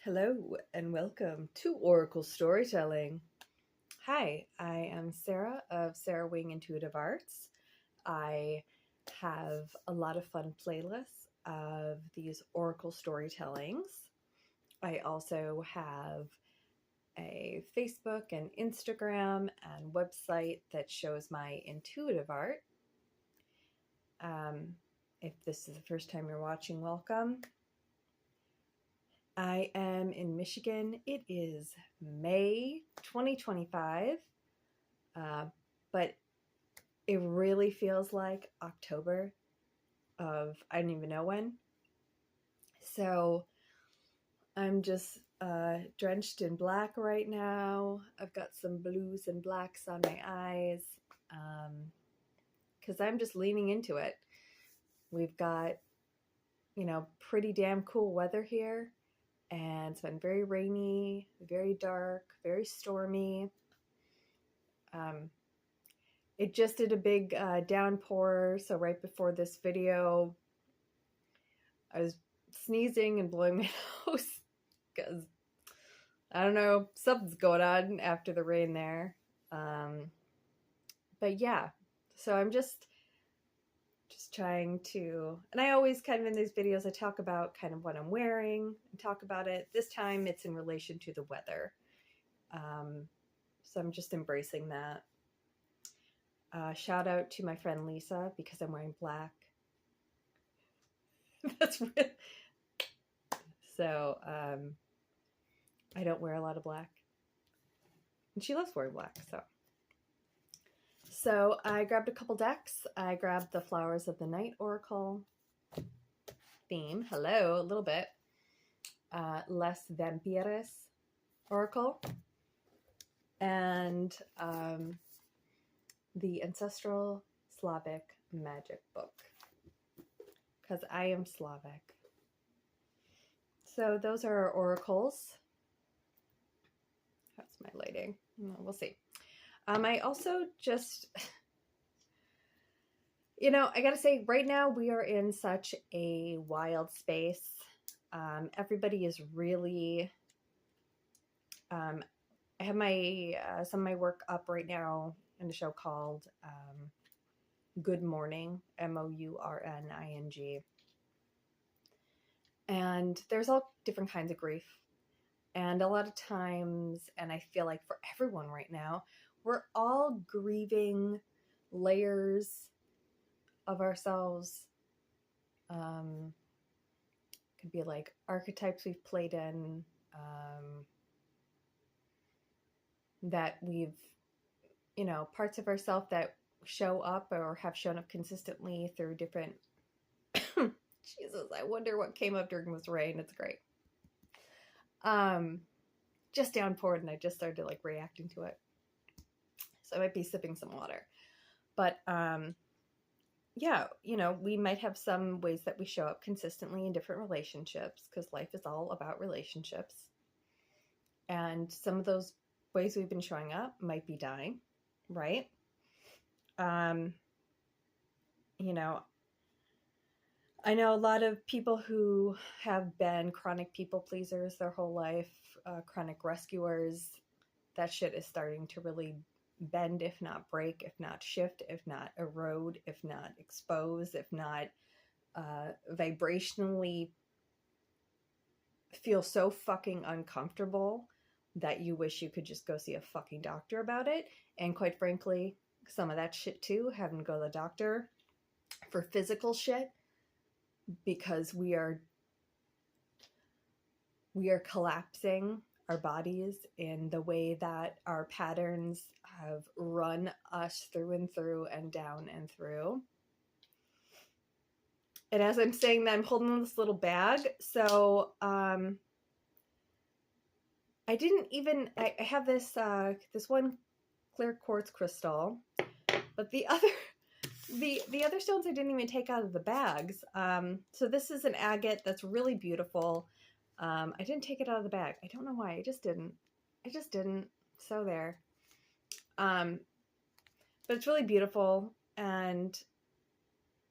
Hello and welcome to Oracle Storytelling. Hi, I am Sarah of Sarah Wing Intuitive Arts. I have a lot of fun playlists of these Oracle storytellings. I also have a Facebook and Instagram and website that shows my intuitive art. If this is the first time you're watching, welcome. I am in Michigan. It is May 2025, but it really feels like October of I don't even know when. So I'm just drenched in black right now. I've got some blues and blacks on my eyes because I'm just leaning into it. We've got, pretty damn cool weather here. And it's been very rainy, very dark, very stormy. It just did a big downpour, so right before this video, I was sneezing and blowing my nose because, I don't know, something's going on after the rain there. But yeah, so I'm just trying to, and I always kind of in these videos, I talk about kind of what I'm wearing and talk about it. This time it's in relation to the weather. So I'm just embracing that. Shout out to my friend Lisa because I'm wearing black. That's real. So I don't wear a lot of black. And she loves wearing black, So I grabbed a couple decks. I grabbed the Flowers of the Night Oracle theme. Hello, a little bit. Les Vampires Oracle. And the Ancestral Slavic Magic book. Because I am Slavic. So those are our oracles. How's my lighting? We'll see. I also just, I gotta say, right now we are in such a wild space. Everybody is really, I have my some of my work up right now in a show called Good Morning, Mourning. And there's all different kinds of grief. And a lot of times, and I feel like for everyone right now, we're all grieving layers of ourselves. Could be like archetypes we've played in, that we've, parts of ourselves that show up or have shown up consistently through different, Jesus, I wonder what came up during this rain. It's great. Just downpoured and I just started like reacting to it. So I might be sipping some water. But yeah, we might have some ways that we show up consistently in different relationships because life is all about relationships. And some of those ways we've been showing up might be dying, right? I know a lot of people who have been chronic people pleasers their whole life, chronic rescuers. That shit is starting to really bend, if not break, if not shift, if not erode, if not expose, if not vibrationally feel so fucking uncomfortable that you wish you could just go see a fucking doctor about it. And quite frankly, some of that shit too, having to go to the doctor for physical shit because we are collapsing our bodies in the way that our patterns have run us through and through and down and through. And as I'm saying that, I'm holding this little bag. So I have this this one clear quartz crystal, but the other stones I didn't even take out of the bags. So this is an agate that's really beautiful. I didn't take it out of the bag. I don't know why. I just didn't. So there. But it's really beautiful. And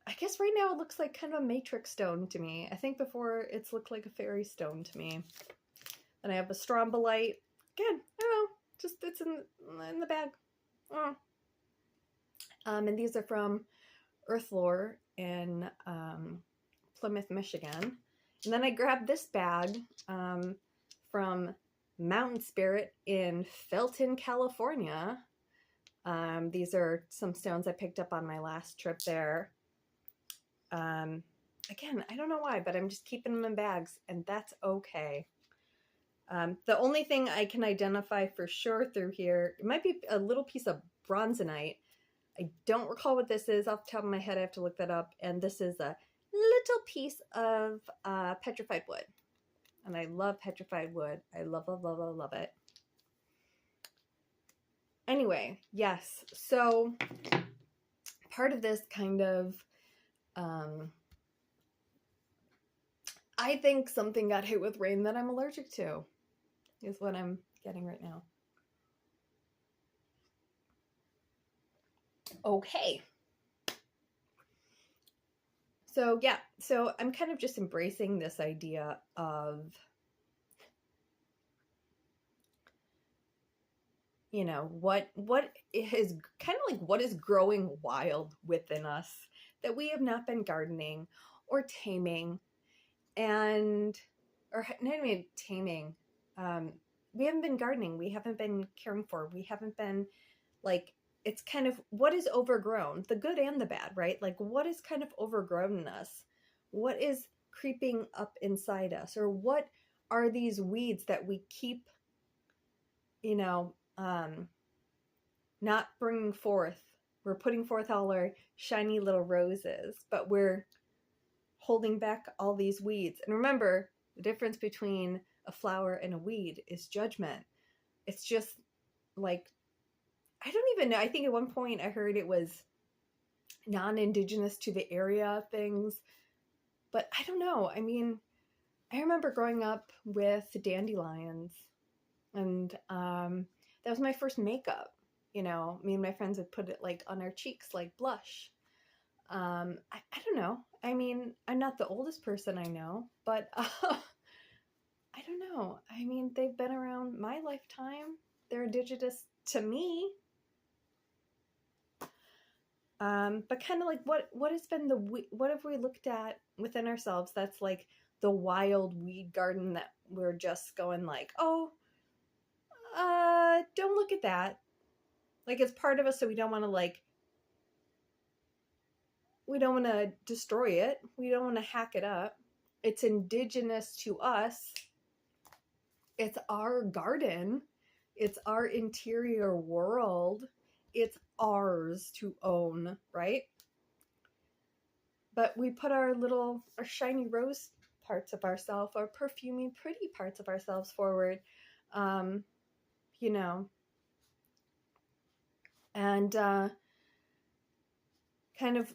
I guess right now it looks like kind of a matrix stone to me. I think before it's looked like a fairy stone to me. And I have a Strombolite. Again, I don't know, just it's in the bag. Oh. And these are from Earthlore in Plymouth, Michigan. And then I grabbed this bag from Mountain Spirit in Felton, California. These are some stones I picked up on my last trip there. Again, I don't know why, but I'm just keeping them in bags, and that's okay. The only thing I can identify for sure through here, it might be a little piece of bronzonite. I don't recall what this is off the top of my head. I have to look that up. And this is a little piece of petrified wood. And I love petrified wood. I love, love, love, love, love it. Anyway, yes. So part of this kind of, I think something got hit with rain that I'm allergic to is what I'm getting right now. Okay. So yeah, so I'm kind of just embracing this idea of, you know, what is kind of like what is growing wild within us that we have not been gardening or taming, and or not even taming. We haven't been gardening. We haven't been caring for. We haven't been like, it's kind of what is overgrown, the good and the bad, right? Like what is kind of overgrown in us? What is creeping up inside us? Or what are these weeds that we keep, you know, not bringing forth? We're putting forth all our shiny little roses, but we're holding back all these weeds. And remember, the difference between a flower and a weed is judgment. It's just like, I don't even know. I think at one point I heard it was non-indigenous to the area things, but I don't know. I mean, I remember growing up with dandelions, and that was my first makeup. You know, me and my friends would put it like on our cheeks like blush. I don't know. I mean, I'm not the oldest person I know, but I don't know. I mean, they've been around my lifetime. They're indigenous to me. But kind of like what has been what have we looked at within ourselves that's like the wild weed garden that we're just going like, oh, don't look at that. Like it's part of us, so we don't want to like, we don't want to destroy it. We don't want to hack it up. It's indigenous to us. It's our garden. It's our interior world. It's ours to own, right? But we put our shiny rose parts of ourselves, our perfumey, pretty parts of ourselves forward, you know, and kind of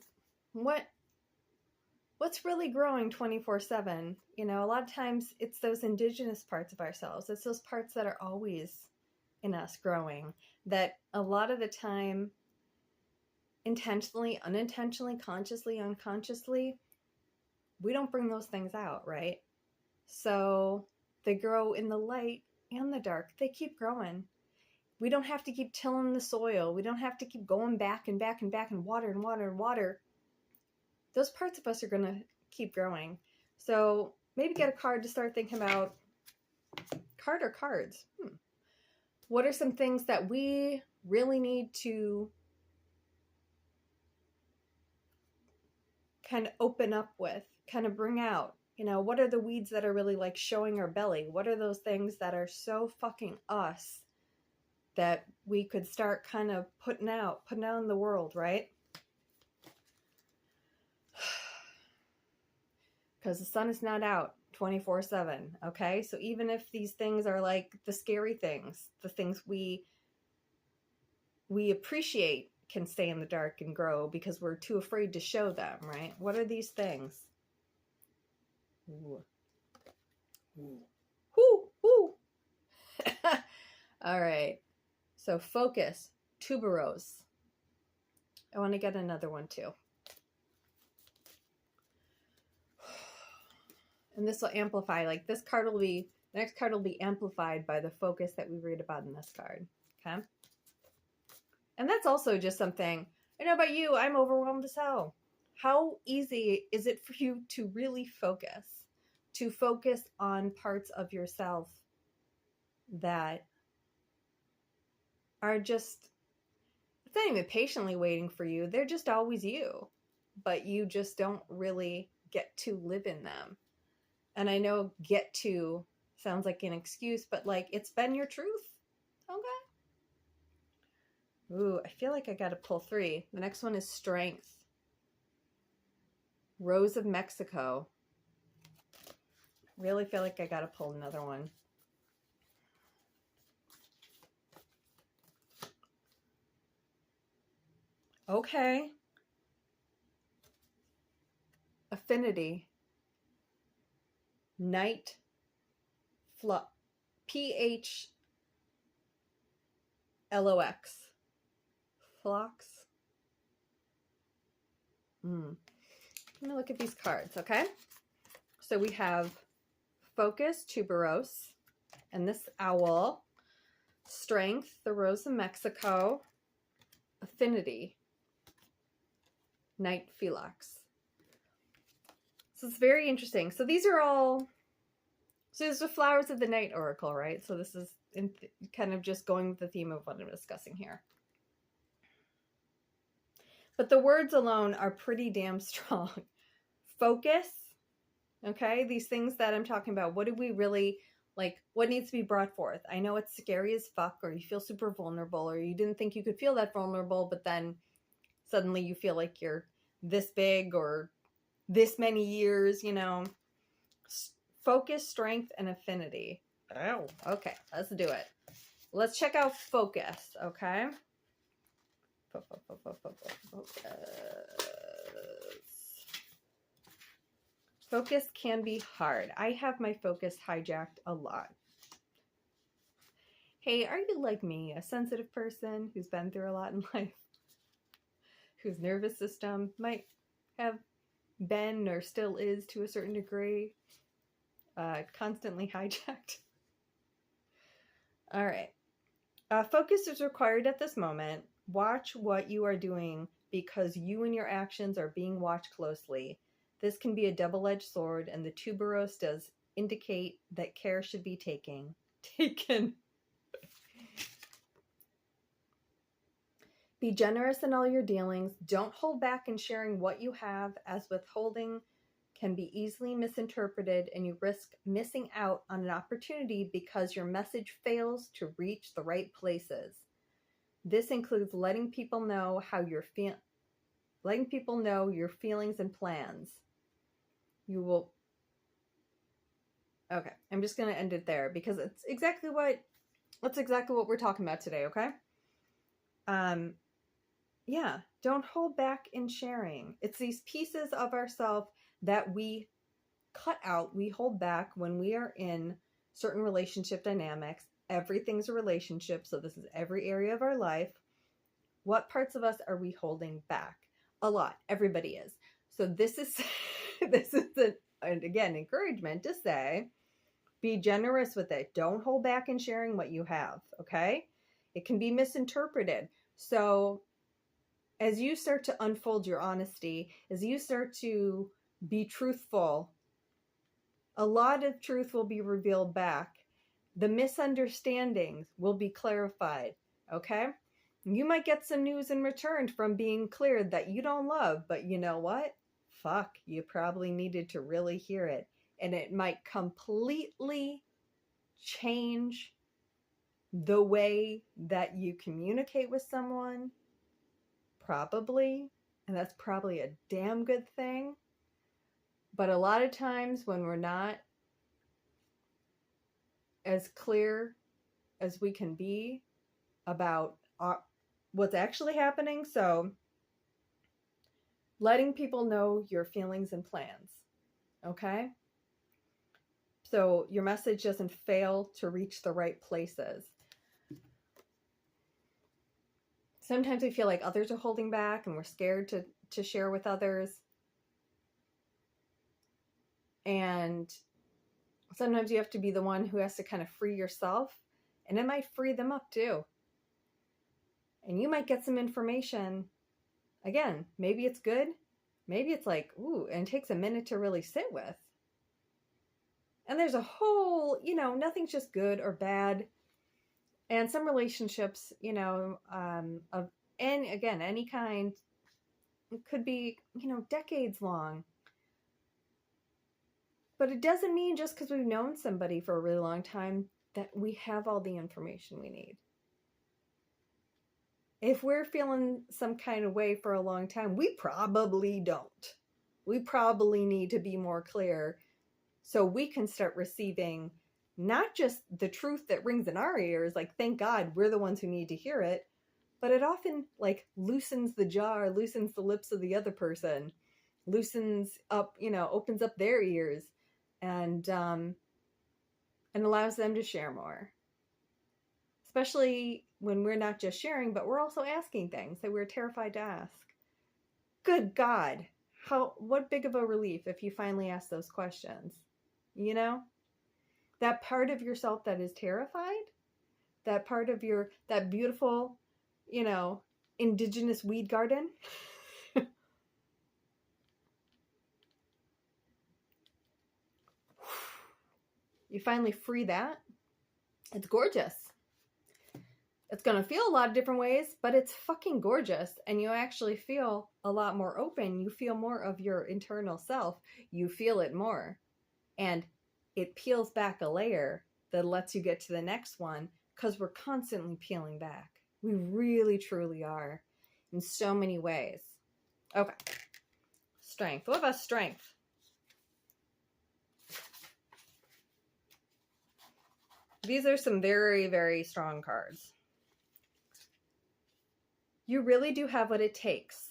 what's really growing 24/7. You know, a lot of times it's those indigenous parts of ourselves. It's those parts that are always in us growing, that a lot of the time, intentionally, unintentionally, consciously, unconsciously, we don't bring those things out, right? So they grow in the light and the dark. They keep growing. We don't have to keep tilling the soil. We don't have to keep going back and back and back and water and water and water. Those parts of us are going to keep growing. So maybe get a card to start thinking about. Card or cards? What are some things that we really need to kind of open up with, kind of bring out? You know, what are the weeds that are really like showing our belly? What are those things that are so fucking us that we could start kind of putting out in the world, right? Because the sun is not out 24/7, okay? So even if these things are like the scary things, the things we appreciate can stay in the dark and grow because we're too afraid to show them, right? What are these things? Ooh. Ooh. Ooh. Ooh. All right. So focus, tuberose. I want to get another one too. And this will amplify, like this card will be The next card will be amplified by the focus that we read about in this card. Okay. And that's also just something, I know about you, I'm overwhelmed as hell. How easy is it for you to really focus? To focus on parts of yourself that are just, it's not even patiently waiting for you. They're just always you. But you just don't really get to live in them. And I know get to sounds like an excuse, but like it's been your truth. Okay. Ooh, I feel like I got to pull 3. The next one is strength. Rose of Mexico. Really feel like I got to pull another one. Okay. Affinity. Night. PHLOX. Phlox. Let me look at these cards, okay? So we have Focus, Tuberose, and this owl. Strength, the Rose of Mexico. Affinity, Night Philox. So it's very interesting. So these are all, so there's the Flowers of the Night Oracle, right? So this is kind of just going with the theme of what I'm discussing here. But the words alone are pretty damn strong. Focus, okay? These things that I'm talking about, what do we really, like, what needs to be brought forth? I know it's scary as fuck, or you feel super vulnerable, or you didn't think you could feel that vulnerable, but then suddenly you feel like you're this big or this many years, you know. Focus, strength, and affinity. Oh, okay, let's do it. Let's check out focus, okay? Focus can be hard. I have my focus hijacked a lot. Hey, are you like me, a sensitive person who's been through a lot in life? Whose nervous system might have been or still is to a certain degree constantly hijacked? All right. Focus is required at this moment. Watch what you are doing because you and your actions are being watched closely. This can be a double-edged sword, and the tuberose does indicate that care should be taken. Be generous in all your dealings. Don't hold back in sharing what you have, as withholding can be easily misinterpreted and you risk missing out on an opportunity because your message fails to reach the right places. This includes letting people know how you're letting people know your feelings and plans. You will. Okay, I'm just going to end it there because that's exactly what we're talking about today, okay? Yeah, don't hold back in sharing. It's these pieces of ourselves that we cut out, we hold back when we are in certain relationship dynamics. Everything's a relationship, so this is every area of our life. What parts of us are we holding back? A lot. Everybody is. So this is and again, encouragement to say, be generous with it. Don't hold back in sharing what you have, okay? It can be misinterpreted. So as you start to unfold your honesty, as you start to be truthful, a lot of truth will be revealed back. The misunderstandings will be clarified, okay? You might get some news in return from being cleared that you don't love, but you know what? Fuck, you probably needed to really hear it. And it might completely change the way that you communicate with someone. Probably. And that's probably a damn good thing. But a lot of times when we're not as clear as we can be about what's actually happening, so letting people know your feelings and plans, okay? So your message doesn't fail to reach the right places. Sometimes we feel like others are holding back and we're scared to share with others. And Sometimes you have to be the one who has to kind of free yourself, and it might free them up too. And you might get some information. Again, maybe it's good. Maybe it's like, ooh, and it takes a minute to really sit with. And there's a whole, nothing's just good or bad. And some relationships, of, and again, any kind, it could be, decades long. But it doesn't mean just because we've known somebody for a really long time that we have all the information we need. If we're feeling some kind of way for a long time, we probably don't. We probably need to be more clear so we can start receiving not just the truth that rings in our ears, like, thank God we're the ones who need to hear it, but it often, like, loosens the jaw, loosens the lips of the other person, loosens up, opens up their ears, and allows them to share more. Especially when we're not just sharing, but we're also asking things that we're terrified to ask. Good God, what big of a relief if you finally ask those questions, That part of yourself that is terrified, that part of that beautiful, indigenous weed garden. You finally free that. It's gorgeous. It's going to feel a lot of different ways, but it's fucking gorgeous. And you actually feel a lot more open. You feel more of your internal self. You feel it more. And it peels back a layer that lets you get to the next one, because we're constantly peeling back. We really, truly are, in so many ways. Okay. Strength. What about strength? These are some very, very strong cards. You really do have what it takes.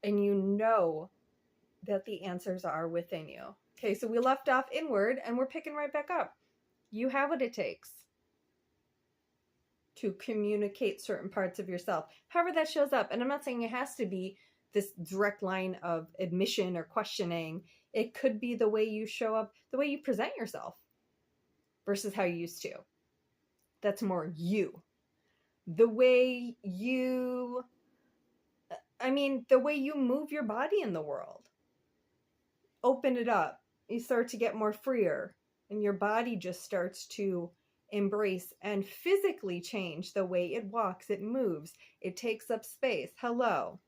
And you know that the answers are within you. Okay, so we left off inward and we're picking right back up. You have what it takes to communicate certain parts of yourself, however that shows up. And I'm not saying it has to be this direct line of admission or questioning. It could be the way you show up, the way you present yourself versus how you used to. That's more you. The way you move your body in the world. Open it up. You start to get more freer, and your body just starts to embrace and physically change the way it walks, it moves, it takes up space. Hello.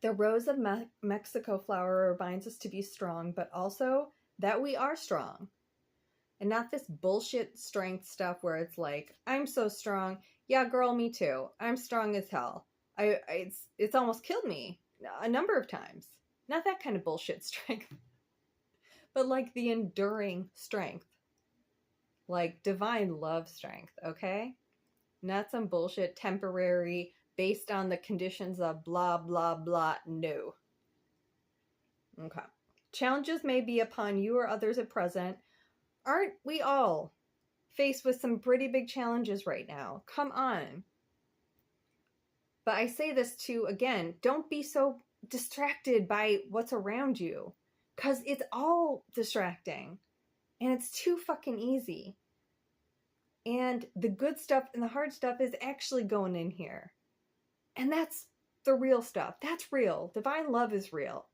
The rose of Mexico flower reminds us to be strong, but also that we are strong. And not this bullshit strength stuff where it's like, I'm so strong. Yeah, girl, me too. I'm strong as hell. It's almost killed me a number of times. Not that kind of bullshit strength, but like the enduring strength, like divine love strength, okay? Not some bullshit temporary based on the conditions of blah, blah, blah. No. Okay. Challenges may be upon you or others at present. Aren't we all faced with some pretty big challenges right now? Come on. But I say this too, again, don't be so distracted by what's around you, because it's all distracting and it's too fucking easy. And the good stuff and the hard stuff is actually going in here. And that's the real stuff. That's real. Divine love is real.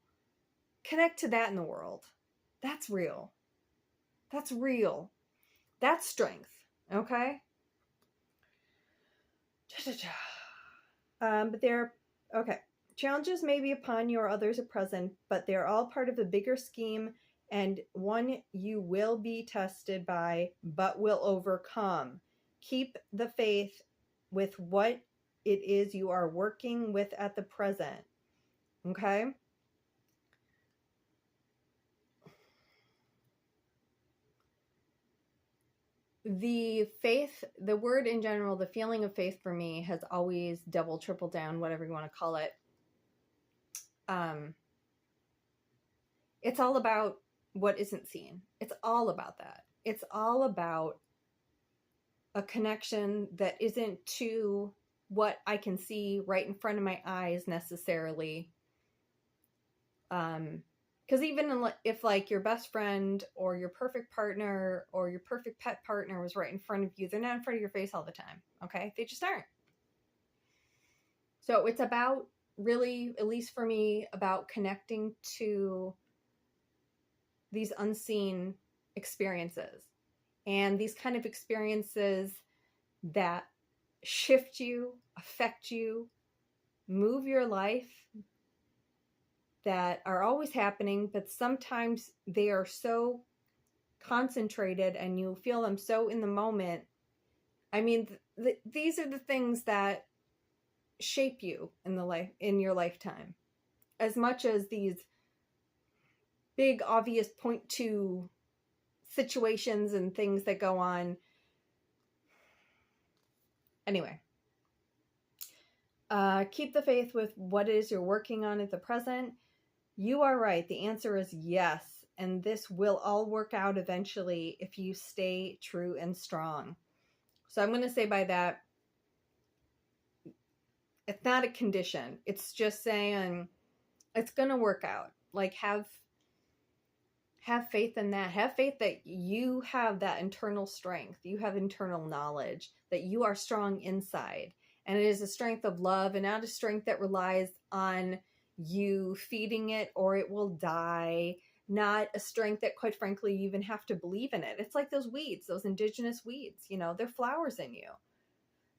Connect to that in the world. That's real. That's real. That's strength. Okay? Okay. Challenges may be upon you or others at present, but they're all part of a bigger scheme, and one you will be tested by, but will overcome. Keep the faith with what it is you are working with at the present. Okay? The faith, the word in general, the feeling of faith for me has always double, triple down, whatever you want to call it. It's all about what isn't seen. It's all about that. It's all about a connection that isn't to what I can see right in front of my eyes necessarily. Because even if like your best friend or your perfect partner or your perfect pet partner was right in front of you, they're not in front of your face all the time. Okay? They just aren't. So it's about really, at least for me, about connecting to these unseen experiences and these kind of experiences that shift you, affect you, move your life, that are always happening, but sometimes they are so concentrated and you feel them so in the moment. I mean, these are the things that shape you in your lifetime, as much as these big obvious point to situations and things that go on. Anyway, keep the faith with what it is you're working on at the present. You are right. The answer is yes. And this will all work out eventually if you stay true and strong. So I'm going to say by that, it's not a condition. It's just saying it's going to work out. Like have faith in that. Have faith that you have that internal strength. You have internal knowledge that you are strong inside. And it is a strength of love and not a strength that relies on you feeding it or it will die. Not a strength that, quite frankly, you even have to believe in it. It's like those weeds, those indigenous weeds, you know, they're flowers in you.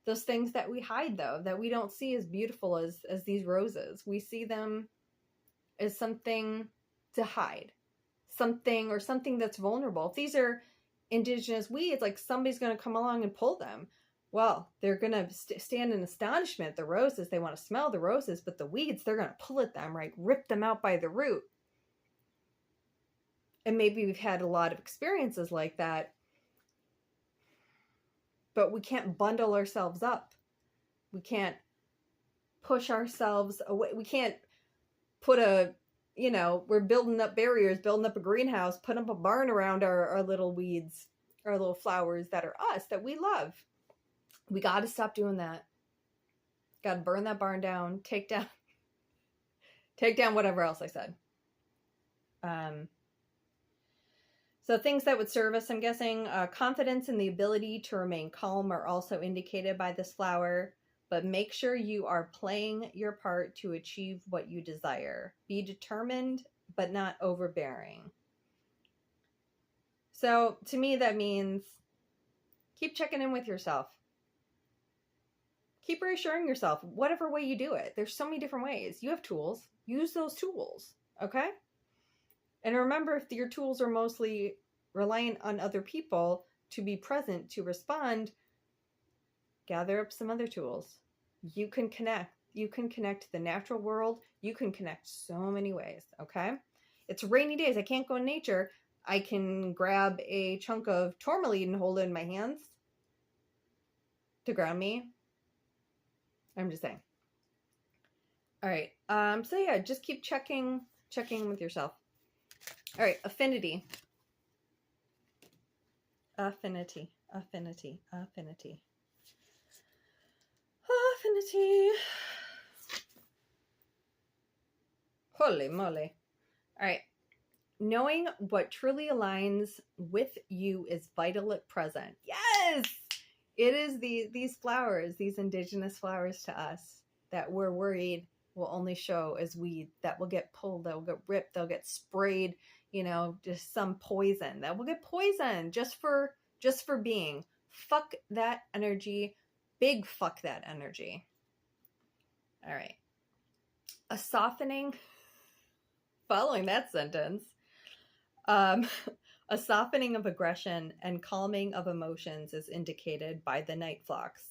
Those things that we hide, though, that we don't see as beautiful as these roses. We see them as something to hide, something that's vulnerable. If these are indigenous weeds, like somebody's going to come along and pull them. Well, they're going to stand in astonishment at the roses. They want to smell the roses, but the weeds, they're going to pull at them, right? Rip them out by the root. And maybe we've had a lot of experiences like that, but we can't bundle ourselves up. We can't push ourselves away. We can't put we're building up barriers, building up a greenhouse, putting up a barn around our little weeds, our little flowers that are us, that we love. We got to stop doing that. Got to burn that barn down, take down whatever else I said. So things that would serve us, I'm guessing, confidence and the ability to remain calm are also indicated by this flower, but make sure you are playing your part to achieve what you desire. Be determined, but not overbearing. So to me, that means keep checking in with yourself. Keep reassuring yourself, whatever way you do it. There's so many different ways. You have tools. Use those tools, okay? And remember, if your tools are mostly reliant on other people to be present, to respond, gather up some other tools. You can connect. You can connect to the natural world. You can connect so many ways, okay? It's rainy days. I can't go in nature. I can grab a chunk of tourmaline and hold it in my hands to ground me. I'm just saying. All right. So yeah, just keep checking with yourself. All right. Affinity. Holy moly. All right. Knowing what truly aligns with you is vital at present. Yes! It is these flowers, these indigenous flowers to us that we're worried will only show as weed, that will get pulled, that will get ripped, they'll get sprayed, just some poison. That will get poisoned just for being. Fuck that energy. Big fuck that energy. All right. A softening, following that sentence, a softening of aggression and calming of emotions is indicated by the night phlox.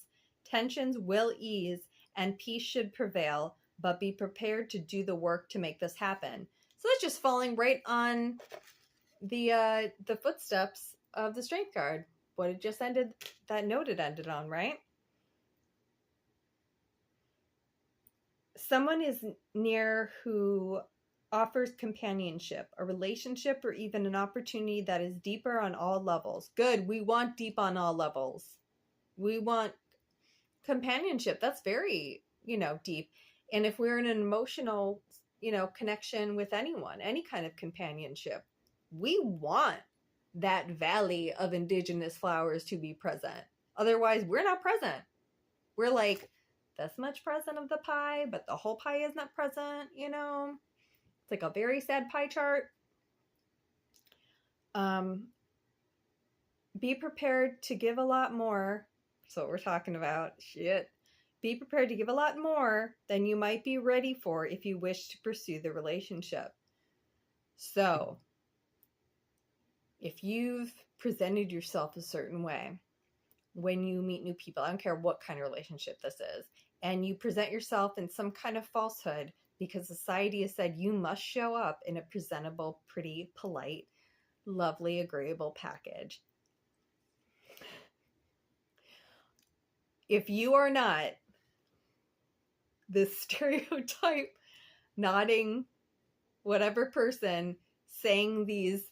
Tensions will ease and peace should prevail, but be prepared to do the work to make this happen. So that's just falling right on the footsteps of the Strength card. What it just ended, that note it ended on, right? Someone is near who offers companionship, a relationship, or even an opportunity that is deeper on all levels. Good. We want deep on all levels. We want companionship. That's very, deep. And if we're in an emotional connection with anyone, any kind of companionship. We want that valley of indigenous flowers to be present. Otherwise, we're not present. We're like this much present of the pie, but the whole pie is not present, It's like a very sad pie chart. Be prepared to give a lot more. That's what we're talking about. Shit. Be prepared to give a lot more than you might be ready for if you wish to pursue the relationship. So, if you've presented yourself a certain way when you meet new people, I don't care what kind of relationship this is, and you present yourself in some kind of falsehood because society has said you must show up in a presentable, pretty, polite, lovely, agreeable package. If you are not this stereotype nodding whatever person saying these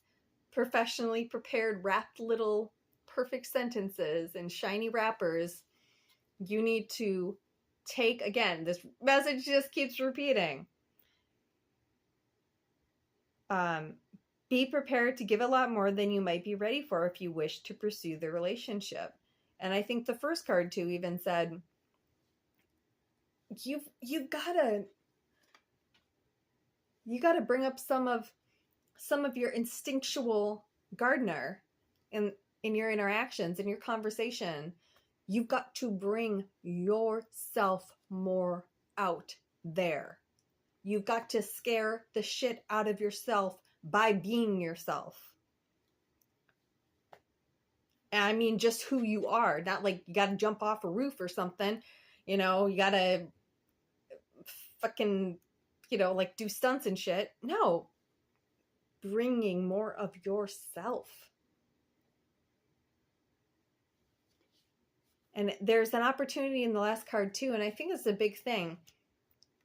professionally prepared wrapped little perfect sentences and shiny wrappers, you need to take, again, this message just keeps repeating. Be prepared to give a lot more than you might be ready for if you wish to pursue the relationship. And I think the first card too even said, you gotta bring up some of your instinctual gardener in your interactions, in your conversation. You've got to bring yourself more out there. You've got to scare the shit out of yourself by being yourself. And I mean, just who you are, not like you got to jump off a roof or something. You got to fucking, like do stunts and shit. No. Bringing more of yourself. And there's an opportunity in the last card too, and I think it's a big thing.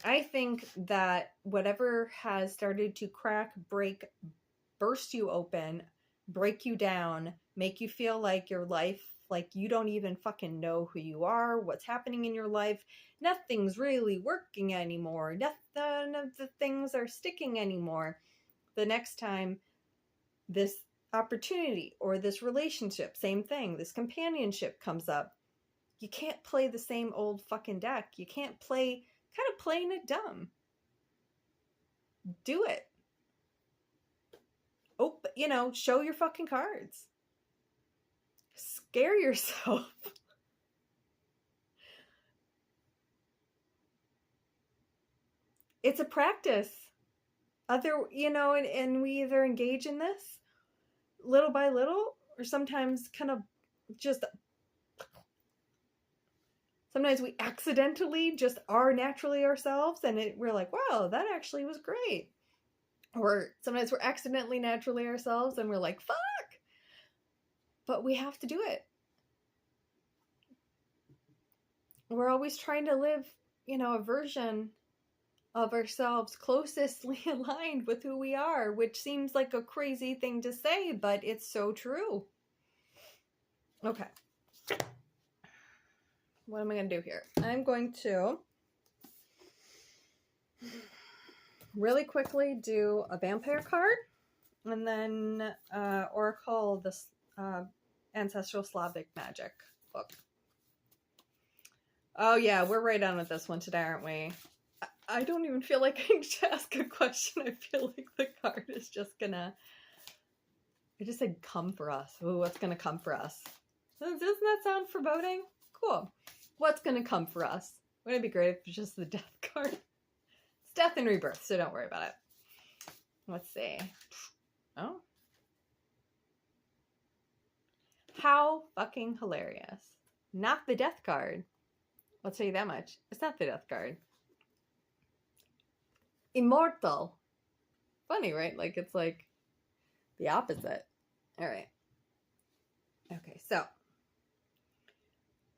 I think that whatever has started to crack, break, burst you open, break you down, make you feel like your life, like you don't even fucking know who you are, what's happening in your life, nothing's really working anymore, none of the things are sticking anymore. The next time this opportunity or this relationship, same thing, this companionship comes up, you can't play the same old fucking deck. You can't play, kind of playing it dumb. Do it. Oh, show your fucking cards. Scare yourself. It's a practice. And we either engage in this little by little, or sometimes kind of just, sometimes we accidentally just are naturally ourselves, and we're like, wow, that actually was great. Or sometimes we're accidentally naturally ourselves, and we're like, fuck. But we have to do it. We're always trying to live, a version of ourselves closestly aligned with who we are, which seems like a crazy thing to say, but it's so true. Okay. What am I going to do here? I'm going to really quickly do a vampire card, and then Oracle, this Ancestral Slavic Magic book. Oh yeah, we're right on with this one today, aren't we? I don't even feel like I need to ask a question. I feel like the card is just gonna... I just said come for us. Ooh, what's gonna come for us? Doesn't that sound foreboding? Cool. What's gonna come for us? Wouldn't it be great if it's just the death card? It's death and rebirth, so don't worry about it. Let's see. Oh. How fucking hilarious. Not the death card. I'll tell you that much. It's not the death card. Immortal. Funny, right? Like, it's like the opposite. All right. Okay, so.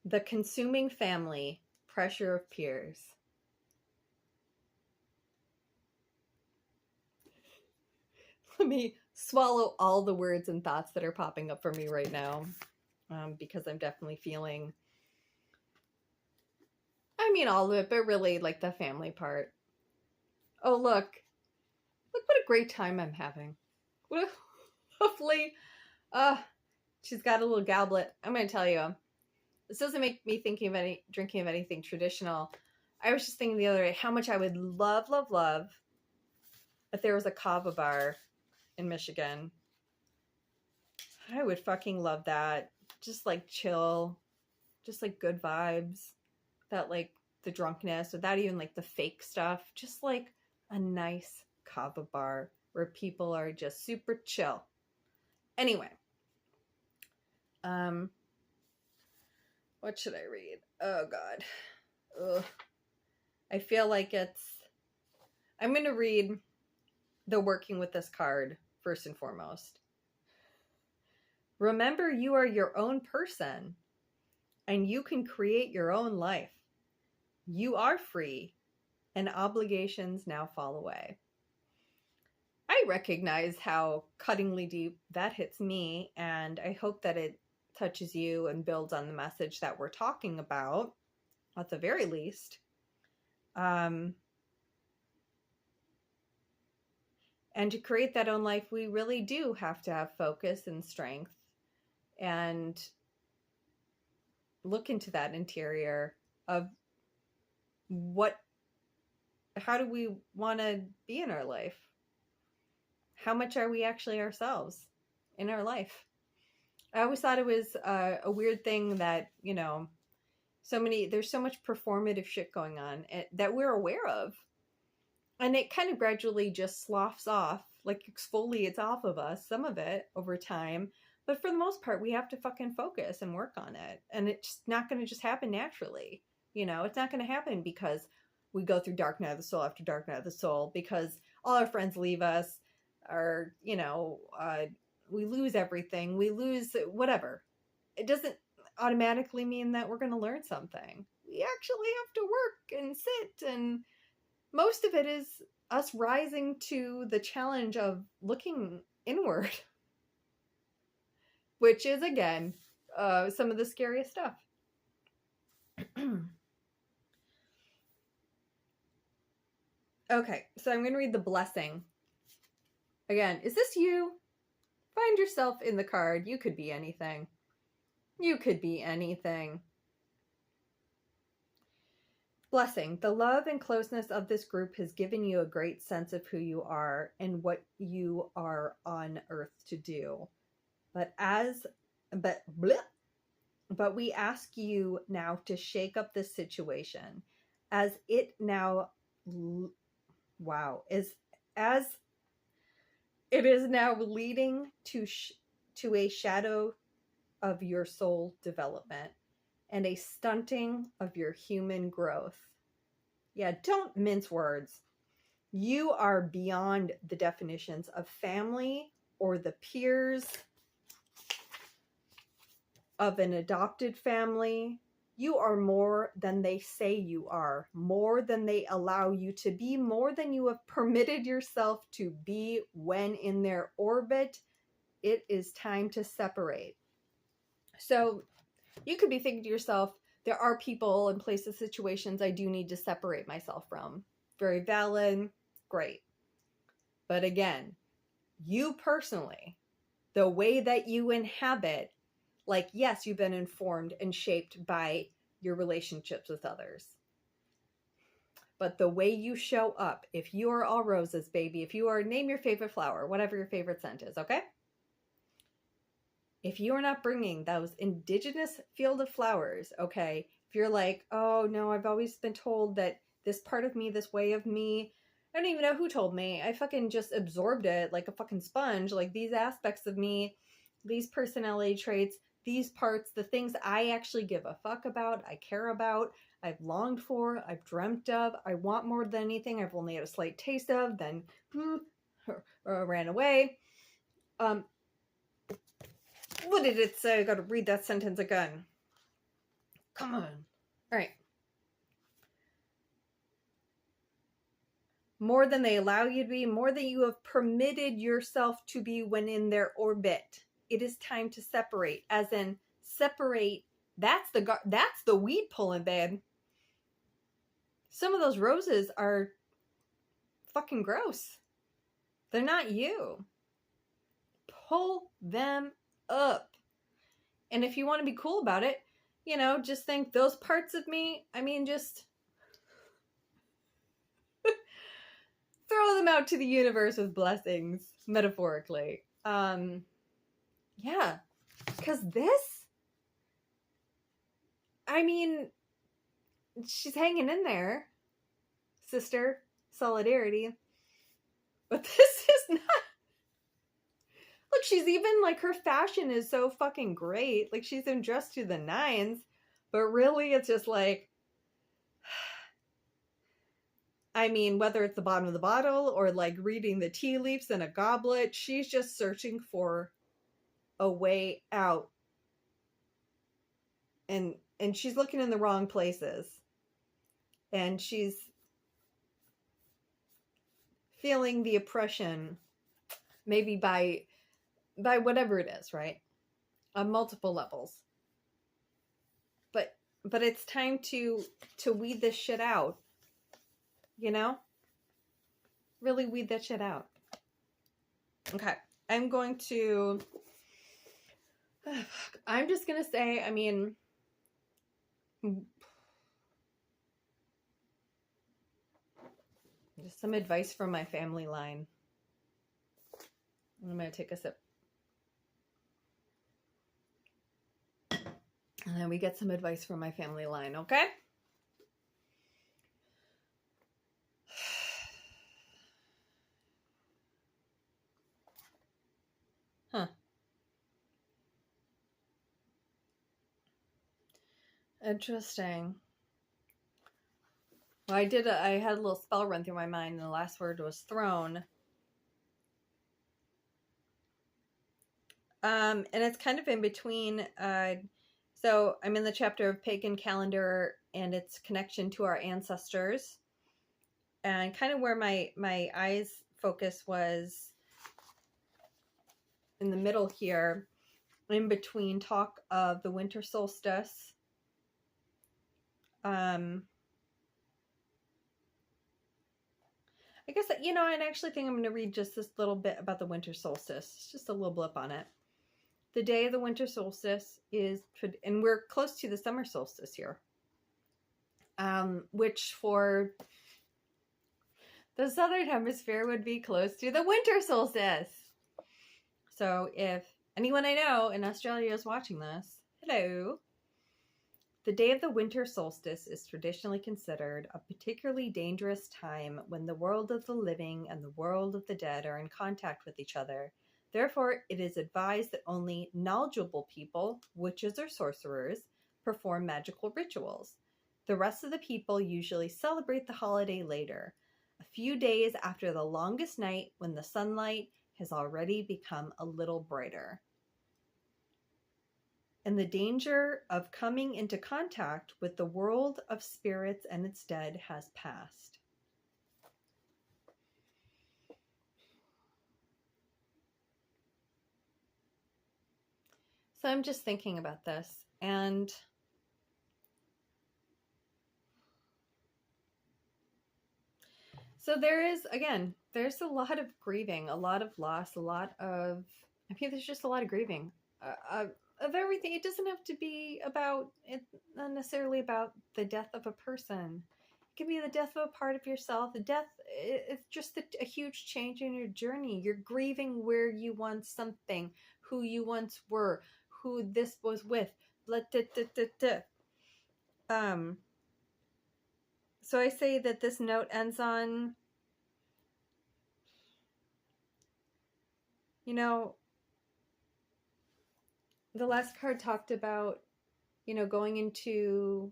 The consuming family, pressure of peers. Let me swallow all the words and thoughts that are popping up for me right now, because I'm definitely feeling, all of it, but really like the family part. Oh, look what a great time I'm having. Hopefully, she's got a little goblet. I'm going to tell you, this doesn't make me drinking of anything traditional. I was just thinking the other day how much I would love if there was a kava bar in Michigan. I would fucking love that. Just like chill, just like good vibes, that like the drunkenness without even like the fake stuff. Just like a nice kava bar where people are just super chill. Anyway, what should I read? Oh God. Ugh. I feel like I'm going to read the working with this card first and foremost. Remember, you are your own person and you can create your own life. You are free and obligations now fall away. I recognize how cuttingly deep that hits me, and I hope that it touches you and builds on the message that we're talking about, at the very least. And to create that own life, we really do have to have focus and strength and look into that interior of how do we want to be in our life? How much are we actually ourselves in our life? I always thought it was a weird thing that, you know, there's so much performative shit going on that we're aware of. And it kind of gradually just sloughs off, like exfoliates off of us, some of it over time. But for the most part, we have to fucking focus and work on it. And it's not going to just happen naturally. You know, it's not going to happen because we go through dark night of the soul after dark night of the soul, because all our friends leave us, or, you know, we lose everything. We lose whatever. It doesn't automatically mean that we're going to learn something. We actually have to work and sit, and most of it is us rising to the challenge of looking inward, which is, again, some of the scariest stuff. Okay, so I'm going to read the blessing. Again, is this you? Find yourself in the card. You could be anything. You could be anything. Blessing. The love and closeness of this group has given you a great sense of who you are and what you are on earth to do. But we ask you now to shake up this situation as it now, as it is now leading to a shadow of your soul development and a stunting of your human growth. Yeah, don't mince words. You are beyond the definitions of family or the peers of an adopted family. You are more than they say you are, more than they allow you to be, more than you have permitted yourself to be when in their orbit. It is time to separate. So you could be thinking to yourself, there are people and places, situations I do need to separate myself from. Very valid, great. But again, you personally, the way that you inhabit, like, yes, you've been informed and shaped by your relationships with others. But the way you show up, if you are all roses, baby, if you are, name your favorite flower, whatever your favorite scent is, okay? If you are not bringing those indigenous field of flowers, okay, if you're like, oh no, I've always been told that this part of me, this way of me, I don't even know who told me. I fucking just absorbed it like a fucking sponge. Like, these aspects of me, these personality traits, these parts, the things I actually give a fuck about, I care about, I've longed for, I've dreamt of, I want more than anything, I've only had a slight taste of, then ran away. What did it say? I gotta read that sentence again. Come on. All right. More than they allow you to be, more than you have permitted yourself to be when in their orbit. It is time to separate. As in, separate. That's the weed pulling, babe. Some of those roses are fucking gross. They're not you. Pull them up. And if you want to be cool about it, you know, just think those parts of me, I mean, just throw them out to the universe with blessings, metaphorically. Yeah, because this, I mean, she's hanging in there, sister, solidarity. But this is not. Look, she's even like, her fashion is so fucking great. Like, she's been dressed to the nines, but really it's just like, I mean, whether it's the bottom of the bottle or like reading the tea leaves in a goblet, she's just searching for a way out. And she's looking in the wrong places. And she's feeling the oppression, maybe by whatever it is, right? On multiple levels. But it's time to weed this shit out. You know? Really weed that shit out. Okay. I'm just going to say, I mean, just some advice from my family line. I'm going to take a sip. And then we get some advice from my family line, okay? Huh. Interesting. Well, I had a little spell run through my mind, and the last word was throne. And it's kind of in between. So I'm in the chapter of pagan calendar and its connection to our ancestors, and kind of where my eyes focus was in the middle here, in between talk of the winter solstice. I guess, you know, and I actually think I'm going to read just this little bit about the winter solstice, just a little blip on it. The day of the winter solstice is, and we're close to the summer solstice here, which for the southern hemisphere would be close to the winter solstice. So if anyone I know in Australia is watching this, hello. The day of the winter solstice is traditionally considered a particularly dangerous time when the world of the living and the world of the dead are in contact with each other. Therefore, it is advised that only knowledgeable people, witches or sorcerers, perform magical rituals. The rest of the people usually celebrate the holiday later, a few days after the longest night when the sunlight has already become a little brighter. And the danger of coming into contact with the world of spirits and its dead has passed. So I'm just thinking about this, and so there's a lot of grieving, a lot of loss, there's just a lot of grieving of everything. It doesn't have to be about it, not necessarily about the death of a person. It can be the death of a part of yourself. The death, it's just a huge change in your journey. You're grieving where you once something, who you once were, who this was with. So I say that this note ends on, you know, the last card talked about, you know, going into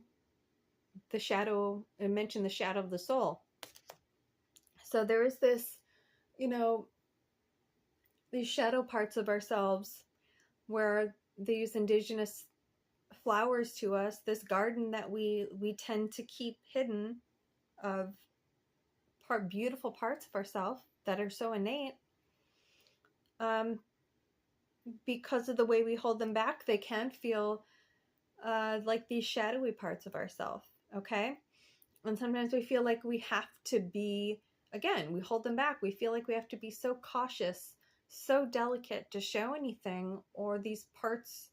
the shadow, and mentioned the shadow of the soul. So there is this, you know, these shadow parts of ourselves where these indigenous flowers to us, this garden that we tend to keep hidden of beautiful parts of ourselves that are so innate, because of the way we hold them back, they can feel like these shadowy parts of ourselves, okay? And sometimes we feel like we have to be again, we hold them back. We feel like we have to be so cautious, so delicate to show anything, or these parts,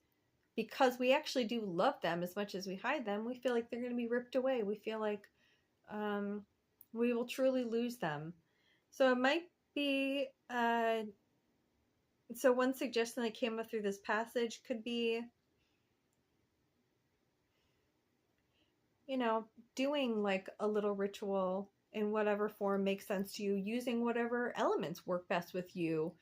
because we actually do love them as much as we hide them, we feel like they're going to be ripped away. We feel like we will truly lose them. So it might be, so one suggestion that came up through this passage could be, doing like a little ritual in whatever form makes sense to you, using whatever elements work best with you.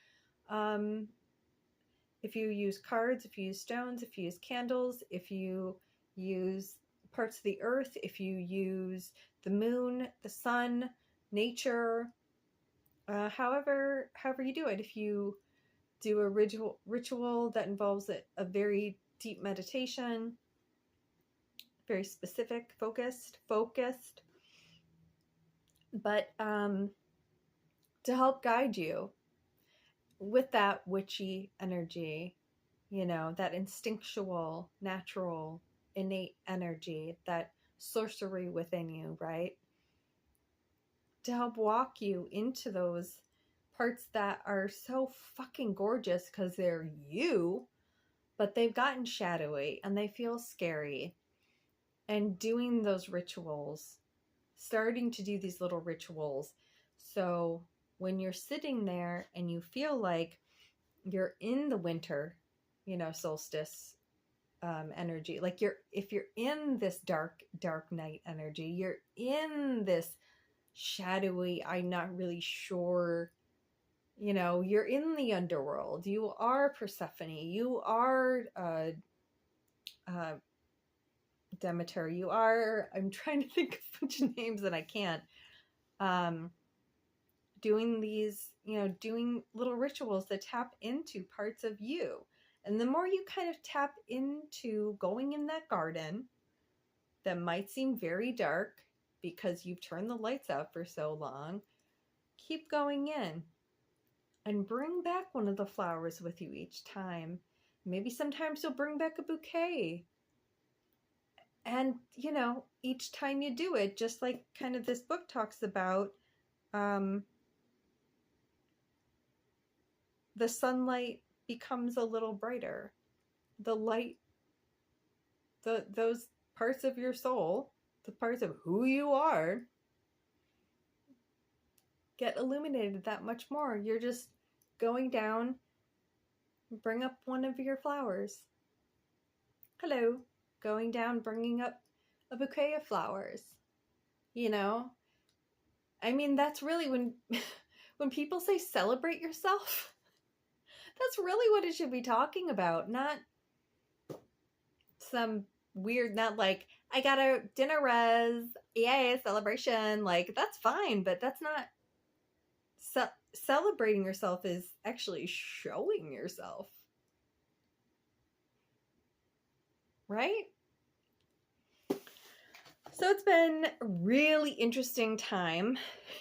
If you use cards, if you use stones, if you use candles, if you use parts of the earth, if you use the moon, the sun, nature, however you do it. If you do a ritual that involves a very deep meditation, very specific, focused, but to help guide you with that witchy energy, that instinctual, natural, innate energy, that sorcery within you, right? To help walk you into those parts that are so fucking gorgeous because they're you, but they've gotten shadowy and they feel scary. And doing those rituals, starting to do these little rituals. So when you're sitting there and you feel like you're in the winter, solstice energy, like if you're in this dark night energy, you're in this shadowy, I'm not really sure, you're in the underworld, you are Persephone, you are Demeter, you are, I'm trying to think of a bunch of names and I can't, doing these, doing little rituals that tap into parts of you. And the more you kind of tap into going in that garden that might seem very dark because you've turned the lights out for so long, keep going in and bring back one of the flowers with you each time. Maybe sometimes you'll bring back a bouquet. And, each time you do it, just like kind of this book talks about, the sunlight becomes a little brighter. The light, those parts of your soul, the parts of who you are, get illuminated that much more. You're just going down, bring up one of your flowers. Hello. Going down, bringing up a bouquet of flowers. I mean, that's really when people say celebrate yourself, that's really what it should be talking about. Not some weird, not like, I got a dinner res, yay, celebration. Like, that's fine, but that's not, celebrating yourself is actually showing yourself. Right? So it's been a really interesting time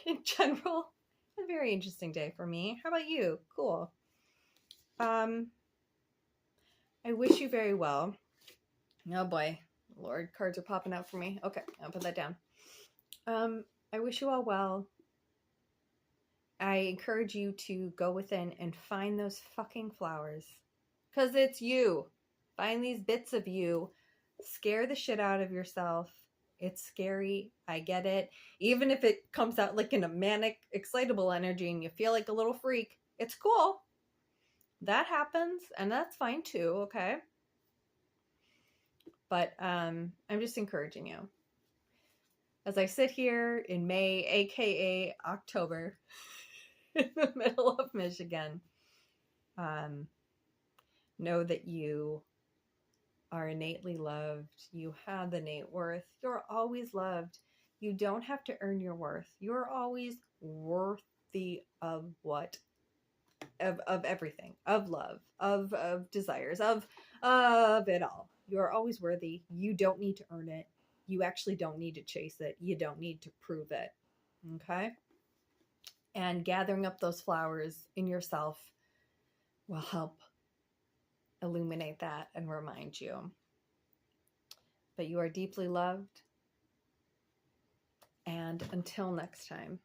in general. A very interesting day for me. How about you? Cool. I wish you very well. Oh boy, Lord, cards are popping out for me. Okay, I'll put that down. I wish you all well. I encourage you to go within and find those fucking flowers. Because it's you. Find these bits of you. Scare the shit out of yourself. It's scary. I get it. Even if it comes out like in a manic, excitable energy and you feel like a little freak, it's cool. That happens, and that's fine too, okay? But I'm just encouraging you. As I sit here in May, aka October, in the middle of Michigan, know that you are innately loved. You have innate worth. You're always loved. You don't have to earn your worth. You're always worthy of what? Of everything, of love, of desires, of it all. You're always worthy. You don't need to earn it. You actually don't need to chase it. You don't need to prove it. Okay? And gathering up those flowers in yourself will help illuminate that and remind you. But you are deeply loved. And until next time.